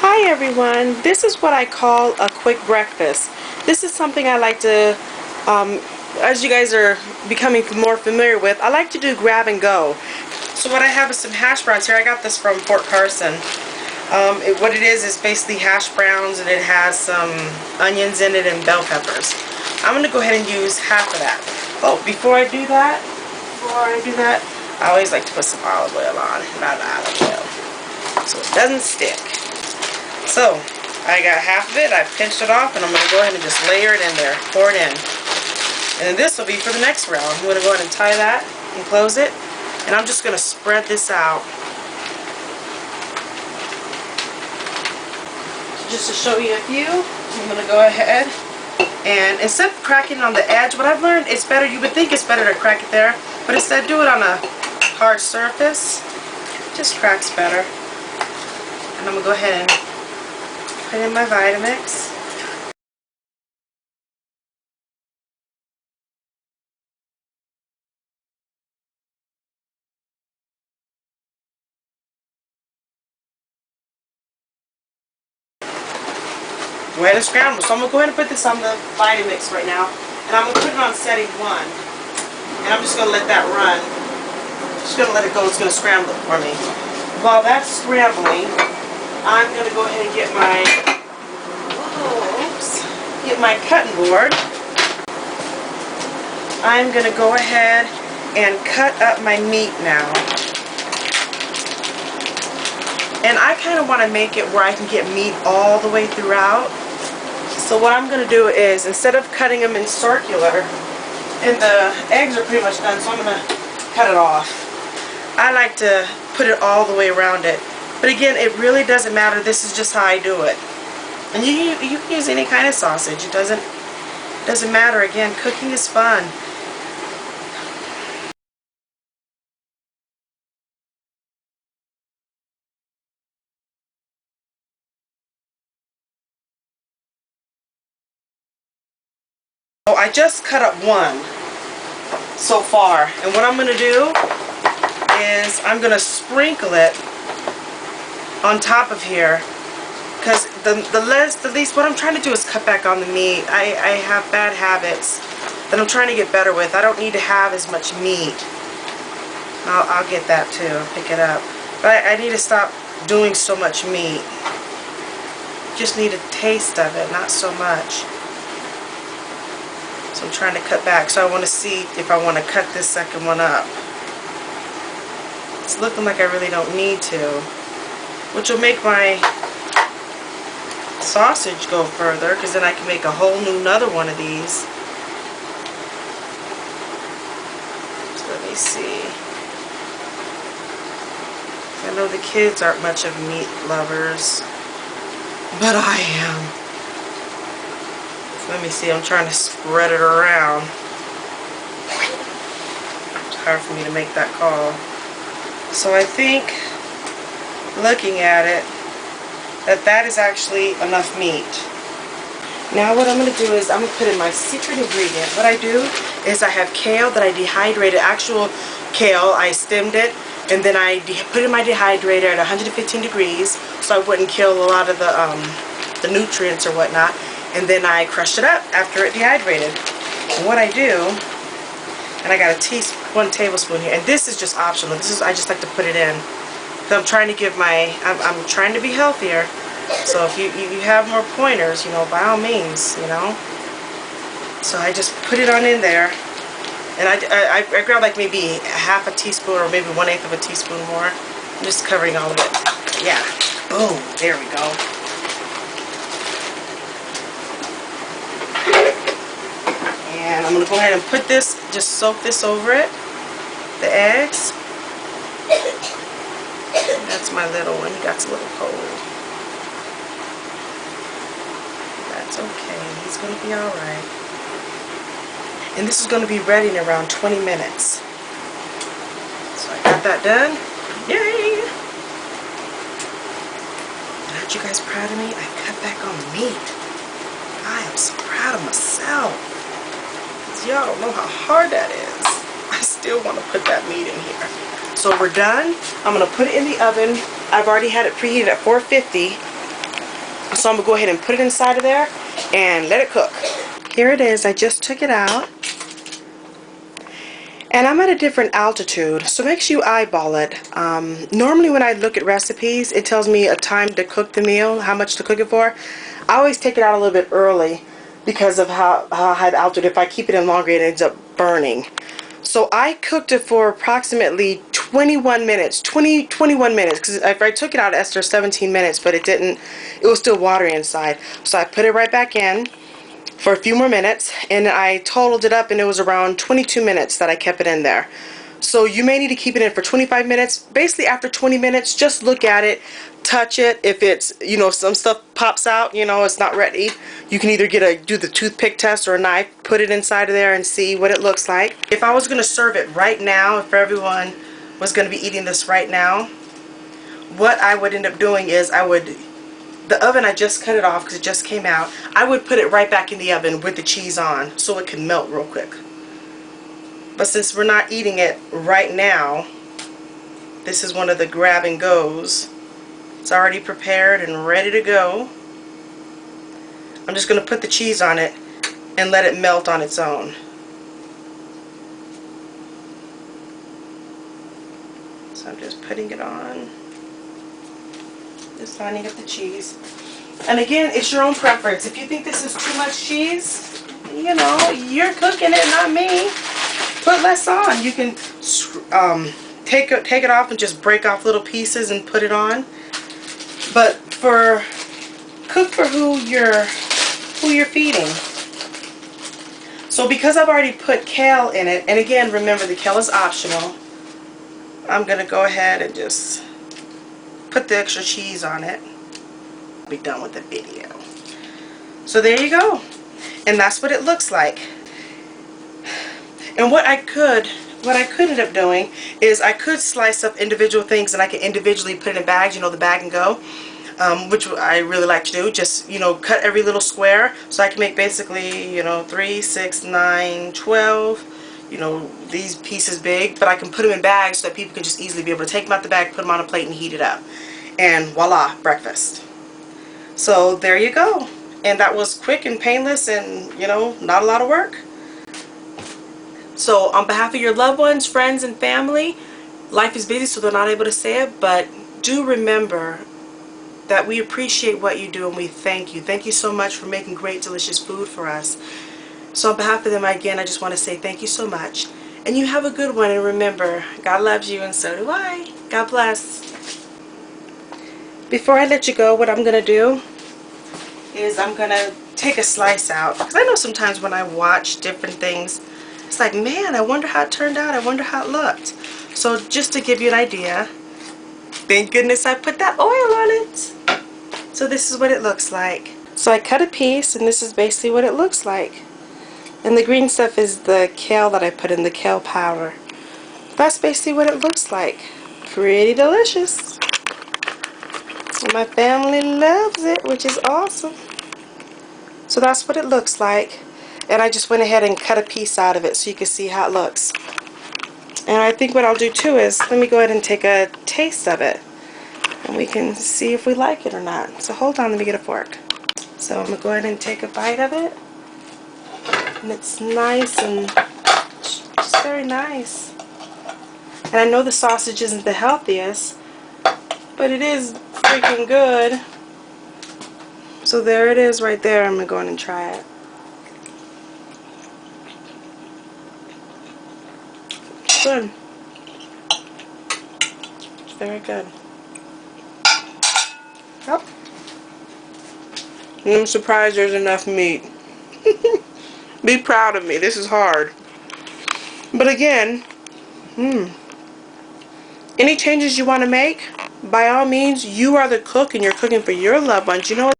Hi everyone, this is what I call a quick breakfast. This is something I like to, as you guys are becoming more familiar with, I like to do grab and go. So what I have is some hash browns here. I got this from Fort Carson. What it is basically hash browns, and it has some onions in it and bell peppers. I'm going to go ahead and use half of that. Oh, before I do that, I always like to put some olive oil on, not olive oil, so it doesn't stick. So, I got half of it, I pinched it off, and I'm going to go ahead and just layer it in there, pour it in. And then this will be for the next round. I'm going to go ahead and tie that and close it, and I'm just going to spread this out. Just to show you a few, I'm going to go ahead and instead of cracking on the edge, what I've learned, it's better, you would think it's better to crack it there, but instead do it on a hard surface. It just cracks better. And I'm going to go ahead and put in my Vitamix. Go ahead and scramble. So I'm going to go ahead and put this on the Vitamix right now. And I'm going to put it on setting 1. And I'm just going to let that run. Just going to let it go. It's going to scramble it for me. While that's scrambling, I'm going to go ahead and get my cutting board. I'm going to go ahead and cut up my meat now. And I kind of want to make it where I can get meat all the way throughout. So what I'm going to do is, instead of cutting them in circular, and the eggs are pretty much done, so I'm going to cut it off. I like to put it all the way around it. But again, it really doesn't matter. This is just how I do it. And you can use any kind of sausage. It doesn't matter. Again, cooking is fun. So I just cut up one so far. And what I'm going to do is I'm going to sprinkle it on top of here. Because the least, what I'm trying to do is cut back on the meat. I have bad habits that I'm trying to get better with. I don't need to have as much meat. I'll get that too. I'll pick it up. But I need to stop doing so much meat. Just need a taste of it, not so much. So I'm trying to cut back. So I want to see if I want to cut this second one up. It's looking like I really don't need to. Which will make my sausage go further, because then I can make a whole new another one of these. So let me see. I know the kids aren't much of meat lovers, but I am. So let me see, I'm trying to spread it around. It's hard for me to make that call. So I think, looking at it, that is actually enough meat. Now what I'm going to do is I'm going to put in my secret ingredient. What I do is I have kale that I dehydrated, actual kale. I stemmed it, and then I put it in my dehydrator at 115 degrees so I wouldn't kill a lot of the nutrients or whatnot. And then I crushed it up after it dehydrated. And what I do, and I got 1 tablespoon here, and this is just optional. I just like to put it in. I'm trying to give I'm trying to be healthier. So if you have more pointers, you know, by all means, you know. So I just put it on in there, and I grab like maybe half a teaspoon or maybe 1/8 of a teaspoon more. I'm just covering all of it. Yeah. Boom. There we go. And I'm gonna go ahead and put this, just soak this over it. The eggs. That's my little one. He got a little cold. That's okay. He's going to be alright. And this is going to be ready in around 20 minutes. So I got that done. Yay! Aren't you guys proud of me? I cut back on the meat. I am so proud of myself. Because y'all don't know how hard that is. I still want to put that meat in here. So we're done. I'm going to put it in the oven. I've already had it preheated at 450. So I'm going to go ahead and put it inside of there and let it cook. Here it is. I just took it out. And I'm at a different altitude, so make sure you eyeball it. Normally when I look at recipes, it tells me a time to cook the meal, how much to cook it for. I always take it out a little bit early because of how high the altitude. If I keep it in longer, it ends up burning. So I cooked it for approximately 21 minutes, 21 minutes, because if I took it out after 17 minutes, but it didn't, it was still watery inside. So I put it right back in for a few more minutes, and I totaled it up, and it was around 22 minutes that I kept it in there. So you may need to keep it in for 25 minutes. Basically after 20 minutes, just look at it, touch it. If it's, you know, some stuff pops out, you know, it's not ready, you can either do the toothpick test or a knife, put it inside of there and see what it looks like. If I was going to serve it right now, if everyone was going to be eating this right now, what I would end up doing is the oven, I just cut it off because it just came out. I would put it right back in the oven with the cheese on so it can melt real quick. But since we're not eating it right now, this is one of the grab and goes. It's already prepared and ready to go. I'm just going to put the cheese on it and let it melt on its own. So I'm just putting it on. Just lining up the cheese. And again, it's your own preference. If you think this is too much cheese, you know, you're cooking it, not me. Put less on. You can take it off and just break off little pieces and put it on. But cook for who you're feeding. So because I've already put kale in it, and again, remember the kale is optional, I'm gonna go ahead and just put the extra cheese on it. Be done with the video. So there you go, and that's what it looks like. And what I could end up doing is I could slice up individual things and I can individually put it in bags, you know, the bag and go, which I really like to do. Just, you know, cut every little square so I can make basically, you know, 3, 6, 9, 12, you know, these pieces big, but I can put them in bags so that people can just easily be able to take them out the bag, put them on a plate and heat it up, and voila, breakfast. So there you go. And that was quick and painless and, you know, not a lot of work. So on behalf of your loved ones, friends, and family, life is busy so they're not able to say it, but do remember that we appreciate what you do and we thank you. Thank you so much for making great, delicious food for us. So on behalf of them, again, I just want to say thank you so much. And you have a good one, and remember, God loves you and so do I. God bless. Before I let you go, what I'm going to do is I'm going to take a slice out. Because I know sometimes when I watch different things, it's like, man, I wonder how it turned out. I wonder how it looked. So just to give you an idea, thank goodness I put that oil on it. So this is what it looks like. So I cut a piece, and this is basically what it looks like. And the green stuff is the kale that I put in, the kale powder. That's basically what it looks like. Pretty delicious. And my family loves it, which is awesome. So that's what it looks like. And I just went ahead and cut a piece out of it so you can see how it looks. And I think what I'll do too is, let me go ahead and take a taste of it. And we can see if we like it or not. So hold on, let me get a fork. So I'm going to go ahead and take a bite of it. And it's nice and just very nice. And I know the sausage isn't the healthiest, but it is freaking good. So there it is right there. I'm going to go in and try it. Good. Very good. Yep. I'm surprised there's enough meat. Be proud of me. This is hard. But again, any changes you want to make, by all means, you are the cook and you're cooking for your loved ones. You know what?